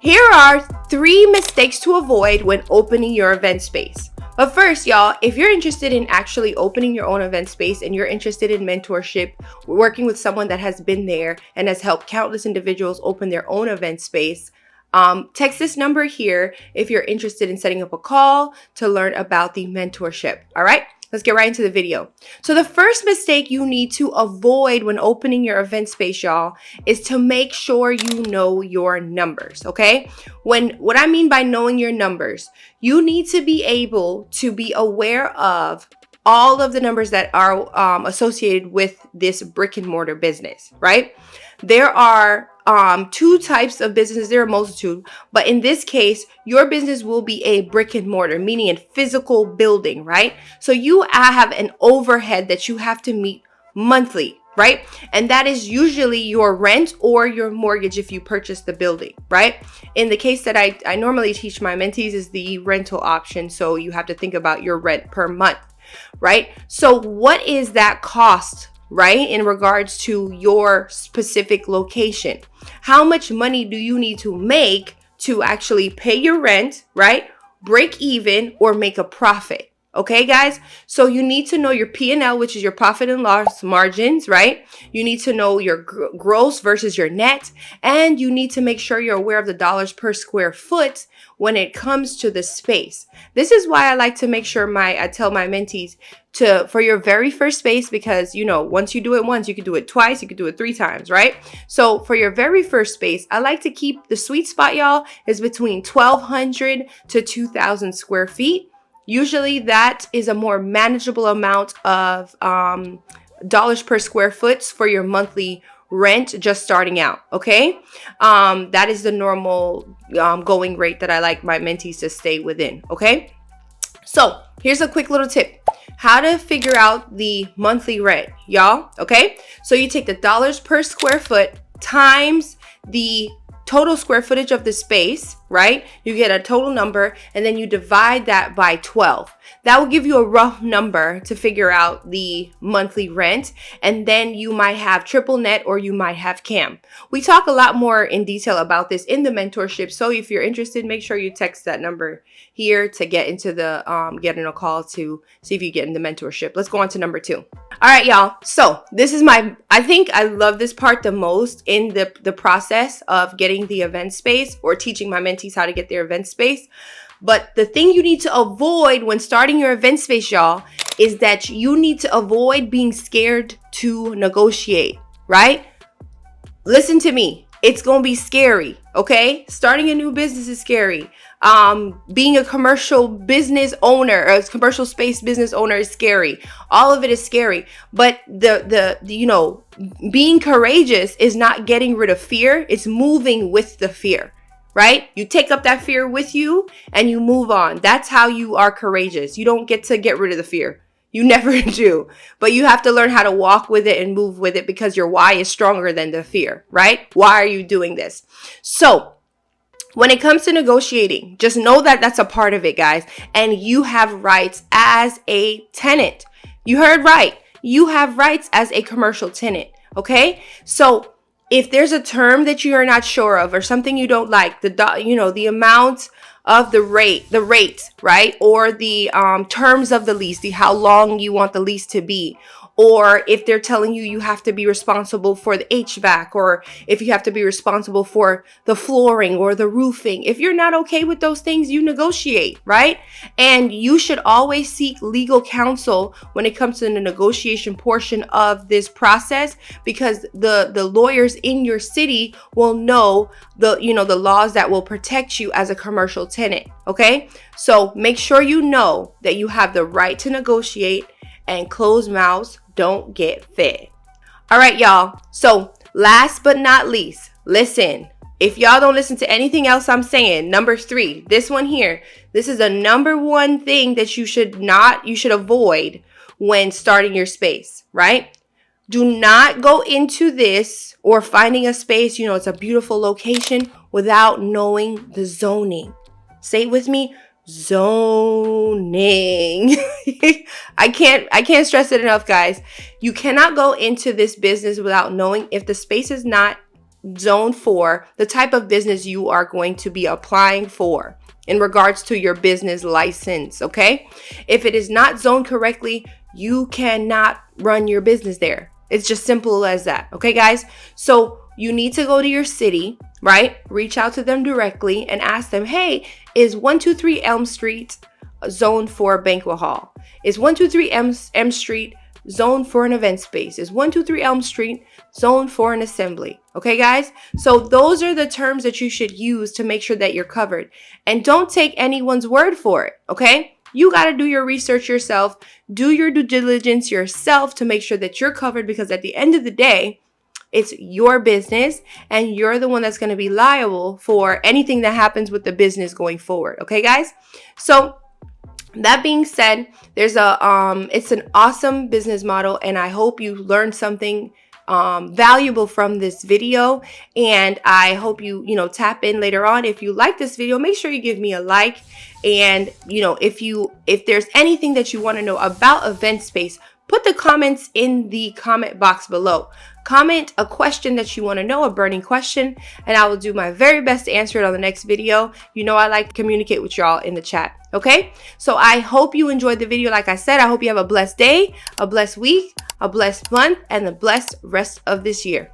Here are 3 mistakes to avoid when opening your event space. But first, y'all, if you're interested in actually opening your own event space and you're interested in mentorship, working with someone that has been there and has helped countless individuals open their own event space, text this number here if you're interested in setting up a call to learn about the mentorship. All right, let's get right into the video. So the first mistake you need to avoid when opening your event space, y'all, is to make sure you know your numbers, okay? What I mean by knowing your numbers, you need to be able to be aware of all of the numbers that are associated with this brick and mortar business, right? There are 2 types of businesses. There are a multitude, but in this case, your business will be a brick and mortar, meaning a physical building, right? So you have an overhead that you have to meet monthly, right? And that is usually your rent or your mortgage if you purchase the building, right? In the case that I normally teach my mentees is the rental option. So you have to think about your rent per month, right? So what is that cost, right, in regards to your specific location? How much money do you need to make to actually pay your rent, right, break even, or make a profit? Okay, guys, so you need to know your P&L, which is your profit and loss margins, right? You need to know your gross versus your net, and you need to make sure you're aware of the dollars per square foot when it comes to the space. This is why I like to make sure I tell my mentees for your very first space, because once you do it once, you can do it twice, you can do it 3 times, right? So for your very first space, I like to keep the sweet spot, y'all, is between 1,200 to 2,000 square feet. Usually that is a more manageable amount of dollars per square foot for your monthly rent just starting out, okay? That is the normal going rate that I like my mentees to stay within, okay? So here's a quick little tip. How to figure out the monthly rent, y'all, okay? So you take the dollars per square foot times the total square footage of the space, right? You get a total number, and then you divide that by 12. That will give you a rough number to figure out the monthly rent, and then you might have triple net or you might have CAM. We talk a lot more in detail about this in the mentorship, so if you're interested, make sure you text that number here to get into the getting a call to see if you get in the mentorship. Let's go on to number 2. All right, y'all. So this is I think I love this part the most in the process of getting the event space or teaching my mentees how to get their event space. But the thing you need to avoid when starting your event space, y'all, is that you need to avoid being scared to negotiate, right? Listen to me. It's going to be scary, okay? Starting a new business is scary. Being a commercial business owner, or a commercial space business owner is scary. All of it is scary. But being courageous is not getting rid of fear. It's moving with the fear, right? You take up that fear with you and you move on. That's how you are courageous. You don't get to get rid of the fear. You never do. But you have to learn how to walk with it and move with it, because your why is stronger than the fear, right? Why are you doing this? So when it comes to negotiating, just know that that's a part of it, guys. And you have rights as a tenant. You heard right. You have rights as a commercial tenant, okay? So if there's a term that you are not sure of or something you don't like, the amount of the rate, right? Or the terms of the lease, how long you want the lease to be. Or if they're telling you have to be responsible for the HVAC, or if you have to be responsible for the flooring or the roofing. If you're not okay with those things, you negotiate, right? And you should always seek legal counsel when it comes to the negotiation portion of this process, because the lawyers in your city will know the laws that will protect you as a commercial tenant, okay? So make sure you know that you have the right to negotiate, and closed mouths don't get fed. All right, y'all. So last but not least, listen. If y'all don't listen to anything else I'm saying, number 3, this one here, this is the number 1 thing that you should avoid when starting your space, right? Do not go into this or finding a space, it's a beautiful location, without knowing the zoning. Say it with me. Zoning. I can't stress it enough, guys. You cannot go into this business without knowing if the space is not zone for the type of business you are going to be applying for in regards to your business license, okay? If it is not zoned correctly, you cannot run your business there. It's just simple as that, okay, guys? So you need to go to your city, right? Reach out to them directly and ask them, hey, is 123 Elm Street zoned for a banquet hall? Is 123 M Street zoned for an event space? Is 123 Elm Street zoned for an assembly? Okay, guys? So those are the terms that you should use to make sure that you're covered. And don't take anyone's word for it, okay? You got to do your research yourself, do your due diligence yourself to make sure that you're covered, because at the end of the day, it's your business and you're the one that's going to be liable for anything that happens with the business going forward. Okay, guys? So that being said, there's it's an awesome business model, and I hope you learned something valuable from this video, and I hope you tap in later on. If you like this video, make sure you give me a like, and if there's anything that you want to know about event space, put the comments in the comment box below. Comment a question that you want to know, a burning question, and I will do my very best to answer it on the next video. I like to communicate with y'all in the chat. Okay, so I hope you enjoyed the video. Like I said, I hope you have a blessed day, a blessed week, a blessed month, and a blessed rest of this year.